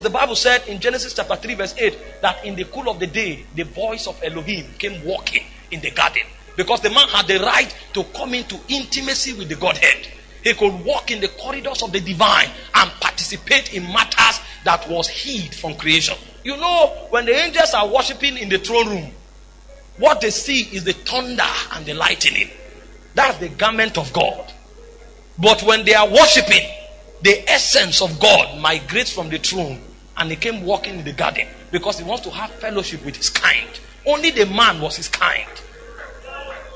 The Bible said in Genesis chapter 3 verse 8 that in the cool of the day, the voice of Elohim came walking in the garden. Because the man had the right to come into intimacy with the Godhead. He could walk in the corridors of the divine and participate in matters that was hid from creation. You know, when the angels are worshiping in the throne room, what they see is the thunder and the lightning. That's the garment of God. But when they are worshiping, the essence of God migrates from the throne and he came walking in the garden because he wants to have fellowship with his kind. Only the man was his kind.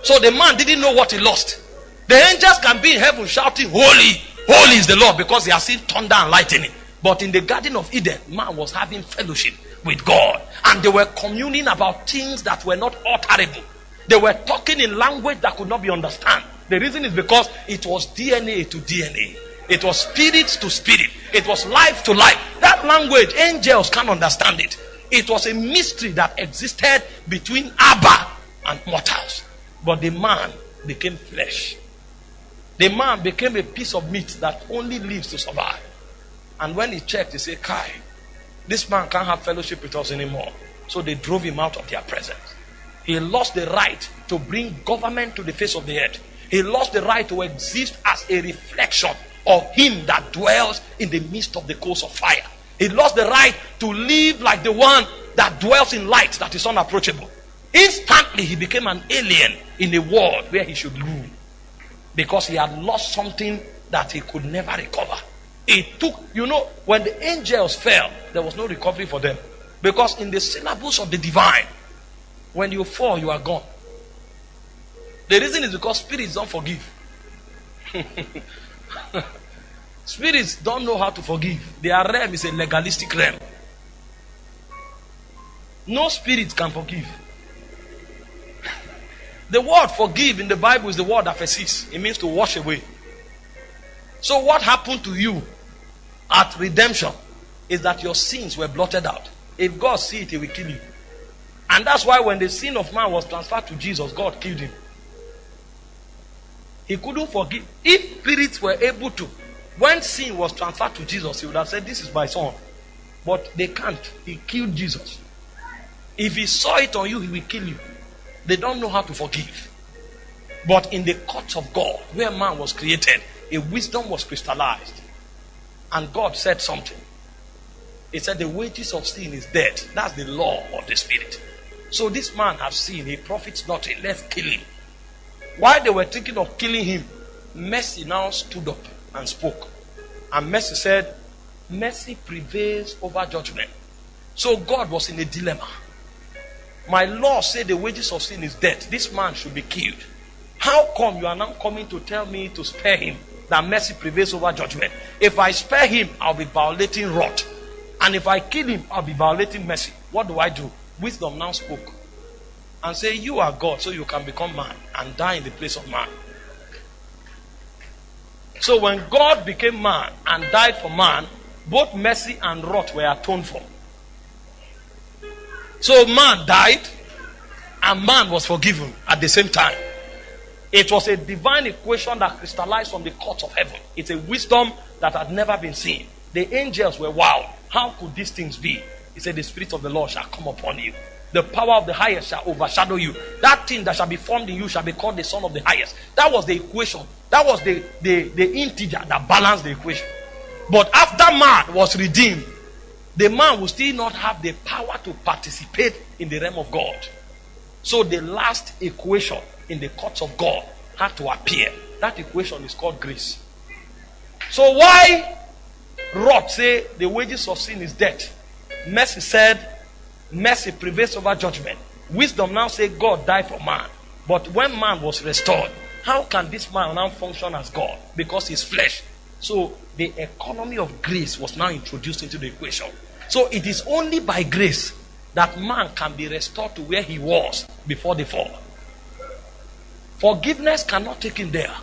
So the man didn't know what he lost. The angels can be in heaven shouting, holy, holy is the Lord, because they are seeing thunder and lightning. But in the Garden of Eden, man was having fellowship with God. And they were communing about things that were not utterable. They were talking in language that could not be understood. The reason is because it was DNA to DNA. It was spirit to spirit. It was life to life. That language, angels can't understand it. It was a mystery that existed between Abba and mortals. But the man became flesh. The man became a piece of meat that only lives to survive. And when he checked, he said, Kai, this man can't have fellowship with us anymore. So they drove him out of their presence. He lost the right to bring government to the face of the earth. He lost the right to exist as a reflection of him that dwells in the midst of the coals of fire. He lost the right to live like the one that dwells in light that is unapproachable. Instantly he became an alien in a world where he should rule, because he had lost something that he could never recover. It took, when the angels fell, there was no recovery for them, because in the syllables of the divine, when you fall, you are gone. The reason is because spirits don't forgive. Spirits don't know how to forgive. Their realm is a legalistic realm. No spirit can forgive. The word forgive in the Bible is the word aphesis. It means to wash away. So what happened to you at redemption is that your sins were blotted out. If God sees it, he will kill you. And that's why when the sin of man was transferred to Jesus, God killed him. He couldn't forgive. If spirits were able to, when sin was transferred to Jesus, he would have said, this is my son. But they can't. He killed Jesus. If he saw it on you, he will kill you. They don't know how to forgive. But in the courts of God, where man was created, a wisdom was crystallized. And God said something. He said the wages of sin is death. That's the law of the spirit. So this man has sinned, he profits nothing. Let's kill him. While they were thinking of killing him, mercy now stood up and spoke. And mercy said, mercy prevails over judgment. So God was in a dilemma. My law said the wages of sin is death. This man should be killed. How come you are now coming to tell me to spare him? That mercy prevails over judgment. If I spare him, I'll be violating wrath. And if I kill him, I'll be violating mercy. What do? Wisdom now spoke. And say, you are God, so you can become man and die in the place of man. So when God became man and died for man, both mercy and wrath were atoned for. So man died and man was forgiven at the same time. It was a divine equation that crystallized from the courts of heaven. It's a wisdom that had never been seen. The angels were wild. How could these things be? He said, the Spirit of the Lord shall come upon you. The power of the highest shall overshadow you. That thing that shall be formed in you shall be called the Son of the highest. That was the equation. That was the integer that balanced the equation. But after man was redeemed, the man will still not have the power to participate in the realm of God. So the last equation in the courts of God had to appear. That equation is called grace. So why wrath say the wages of sin is death? Mercy said mercy prevails over judgment. Wisdom now say God died for man. But when man was restored, how can this man now function as God? Because he's flesh. So the economy of grace was now introduced into the equation. So it is only by grace that man can be restored to where he was before the fall. Forgiveness cannot take him there.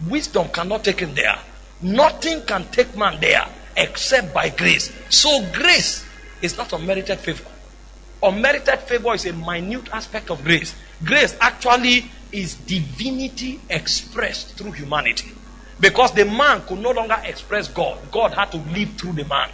Wisdom cannot take him there. Nothing can take man there except by grace. So grace is not unmerited favor. Unmerited favor is a minute aspect of grace. Grace actually is divinity expressed through humanity. Because the man could no longer express God. God had to live through the man.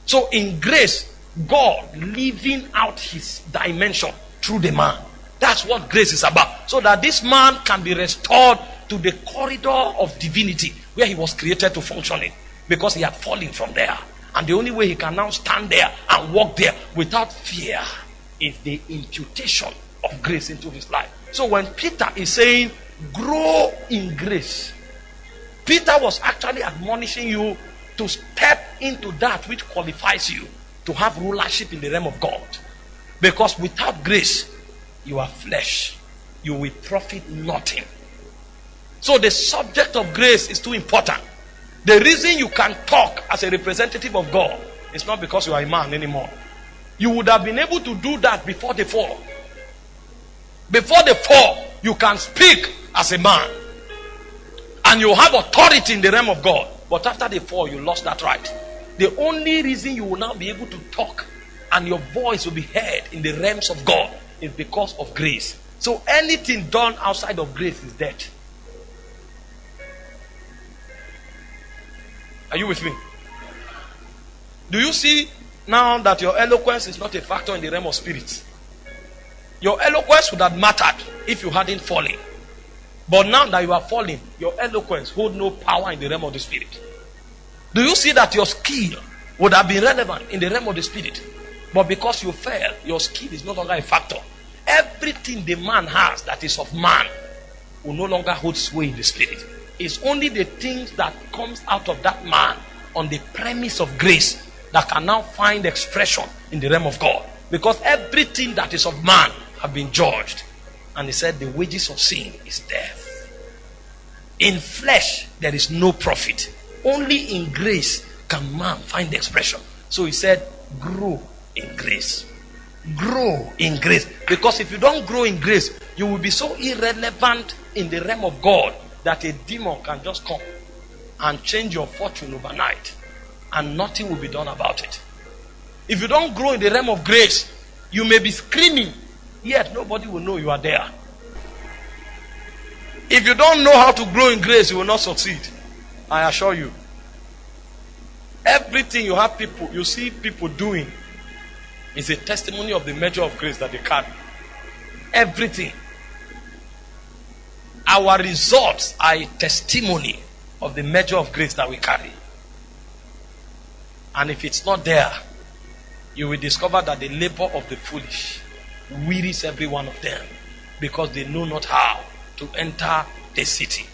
So in grace, God living out his dimension through the man. That's what grace is about. So that this man can be restored to the corridor of divinity where he was created to function in. Because he had fallen from there. And the only way he can now stand there and walk there without fear is the imputation of grace into his life. So when Peter is saying, grow in grace, Peter was actually admonishing you to step into that which qualifies you to have rulership in the realm of God. Because without grace, you are flesh. You will profit nothing. So the subject of grace is too important. The reason you can talk as a representative of God is not because you are a man anymore. You would have been able to do that before the fall. Before the fall, you can speak as a man. And you have authority in the realm of God. But after the fall, you lost that right. The only reason you will now be able to talk and your voice will be heard in the realms of God is because of grace. So anything done outside of grace is dead. Are you with me? Do you see now that your eloquence is not a factor in the realm of spirit? Your eloquence would have mattered if you hadn't fallen. But now that you are falling, your eloquence holds no power in the realm of the spirit. Do you see that your skill would have been relevant in the realm of the spirit? But because you fell, your skill is no longer a factor. Everything the man has that is of man will no longer hold sway in the spirit. It's only the things that comes out of that man on the premise of grace that can now find expression in the realm of God. Because everything that is of man have been judged. And he said the wages of sin is death. In flesh there is no profit. Only in grace can man find expression. So he said, grow in grace. Grow in grace. Because if you don't grow in grace, you will be so irrelevant in the realm of God that a demon can just come and change your fortune overnight and nothing will be done about it. If you don't grow in the realm of grace, you may be screaming, yet nobody will know you are there. If you don't know how to grow in grace, you will not succeed. I assure you. Everything you see people doing is a testimony of the measure of grace that they carry. Everything. Our results are a testimony of the measure of grace that we carry. And if it's not there, you will discover that the labor of the foolish wearies every one of them, because they know not how to enter the city.